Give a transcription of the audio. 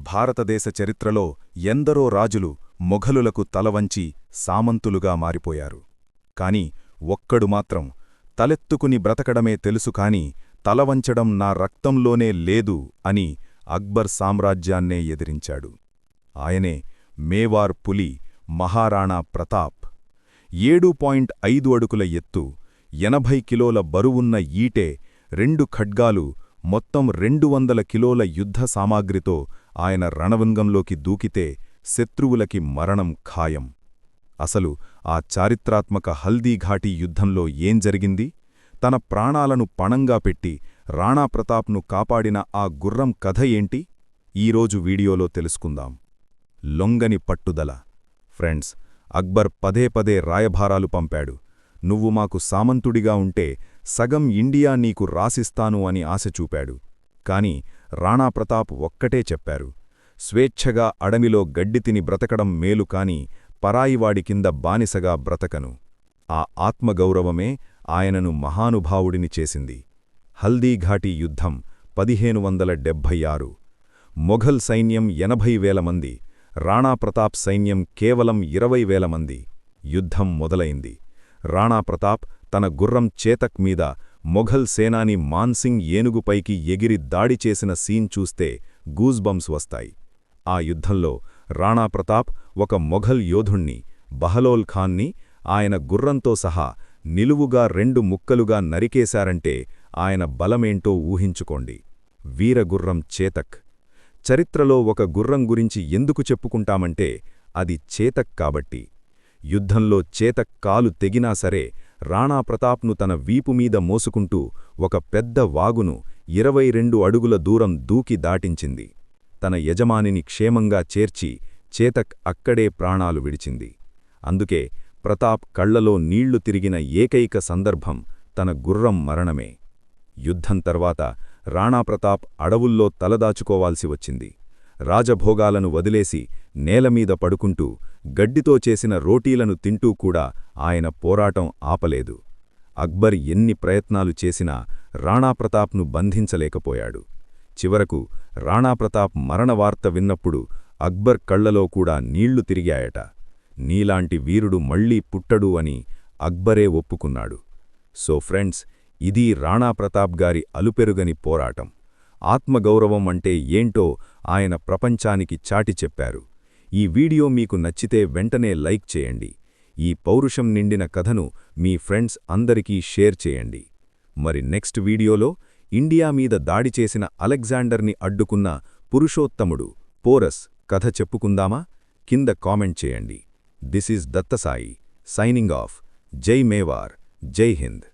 భారతదేశ చరిత్రలో ఎందరో రాజులు మొఘలులకు తలవంచి సామంతులుగా మారిపోయారు. కాని ఒక్కడు మాత్రం తలెత్తుకుని బ్రతకడమే తెలుసుకాని తలవంచడం నా రక్తంలోనే లేదు అని అక్బర్ సామ్రాజ్యాన్నే ఎదిరించాడు. ఆయనే మేవార్ పులి మహారాణా ప్రతాప్. 7.5 అడుగుల ఎత్తు, 80 కిలోల బరువున్న ఈటె, 2 ఖడ్గాలు, మొత్తం 200 కిలోల యుద్ధ సామాగ్రితో ఆయన రణరంగంలోకి దూకితే శత్రువులకి మరణం ఖాయం. అసలు ఆ చారిత్రాత్మక హల్దీఘాటీ యుద్ధంలో ఏం జరిగింది? తన ప్రాణాలను పణంగా పెట్టి రాణాప్రతాప్ను కాపాడిన ఆ గుర్రం కథ ఏంటి? ఈరోజు వీడియోలో తెలుసుకుందాం. లొంగని పట్టుదల. ఫ్రెండ్స్, అక్బర్ పదే పదే రాయభారాలు పంపాడు. నువ్వు మాకు సామంతుడిగా ఉంటే సగం ఇండియా నీకు రాసిస్తాను అని ఆశ చూపాడు. కాని రాణాప్రతాప్ ఒక్కటే చెప్పారు, స్వేచ్ఛగా అడవిలో గడ్డితిని బ్రతకడం మేలు కాని పరాయివాడి కింద బానిసగా బ్రతకను. ఆ ఆత్మగౌరవమే ఆయనను మహానుభావుడిని చేసింది. హల్దీఘాటీ యుద్ధం 1576. మొఘల్ సైన్యం 80,000 మంది, రాణాప్రతాప్ సైన్యం కేవలం 20,000 మంది. యుద్ధం మొదలైంది. రాణాప్రతాప్ తన గుర్రం చేతక్ మీద మొఘల్ సేనాని మాన్సింగ్ ఏనుగుపైకి ఎగిరి దాడి చేసిన సీన్ చూస్తే గూజ్బంప్స్ వస్తాయి. ఆ యుద్ధంలో రాణాప్రతాప్ ఒక మొఘల్ యోధుణ్ణి, బహలోల్ ఖాన్ని, ఆయన గుర్రంతో సహా నిలువుగా 2 ముక్కలుగా నరికేశారంటే ఆయన బలమేంటో ఊహించుకోండి. వీరగుర్రం చేతక్. చరిత్రలో ఒక గుర్రం గురించి ఎందుకు చెప్పుకుంటామంటే అది చేతక్ కాబట్టి. యుద్ధంలో చేతక్ కాలు తెగినా సరే రాణాప్రతాప్ను తన వీపుమీద మోసుకుంటూ ఒక పెద్ద వాగును 22 అడుగుల దూరం దూకి దాటించింది. తన యజమానిని క్షేమంగా చేర్చి చేతక్ అక్కడే ప్రాణాలు విడిచింది. అందుకే ప్రతాప్ కళ్లలో నీళ్లు తిరిగిన ఏకైక సందర్భం తన గుర్రం మరణమే. యుద్ధం తర్వాత రాణాప్రతాప్ అడవుల్లో తలదాచుకోవాల్సి వచ్చింది. రాజభోగాలను వదిలేసి నేలమీద పడుకుంటూ గడ్డితో చేసిన రోటీలను తింటూ కూడా ఆయన పోరాటం ఆపలేదు. అక్బర్ ఎన్ని ప్రయత్నాలు చేసినా రాణాప్రతాప్ను బంధించలేకపోయాడు. చివరకు రాణాప్రతాప్ మరణవార్త విన్నప్పుడు అక్బర్ కళ్లలో కూడా నీళ్లు తిరిగాయట. నీలాంటి వీరుడు మళ్లీ పుట్టడు అని అక్బరే ఒప్పుకున్నాడు. సో ఫ్రెండ్స్, ఇది రాణాప్రతాప్ గారి అలుపెరుగని పోరాటం. ఆత్మగౌరవం అంటే ఏంటో ఆయన ప్రపంచానికి చాటి చెప్పారు. ఈ వీడియో మీకు నచ్చితే వెంటనే లైక్ చేయండి. ఈ పౌరుషం నిండిన కథను మీ ఫ్రెండ్స్ అందరికీ షేర్ చేయండి. మరి నెక్స్ట్ వీడియోలో ఇండియా మీద దాడి చేసిన అలెగ్జాండర్ని అడ్డుకున్న పురుషోత్తముడు పోరస్ కథ చెప్పుకుందామా? కింద కామెంట్ చేయండి. This is Dattasai, signing off. జై మేవార్, జై హింద్.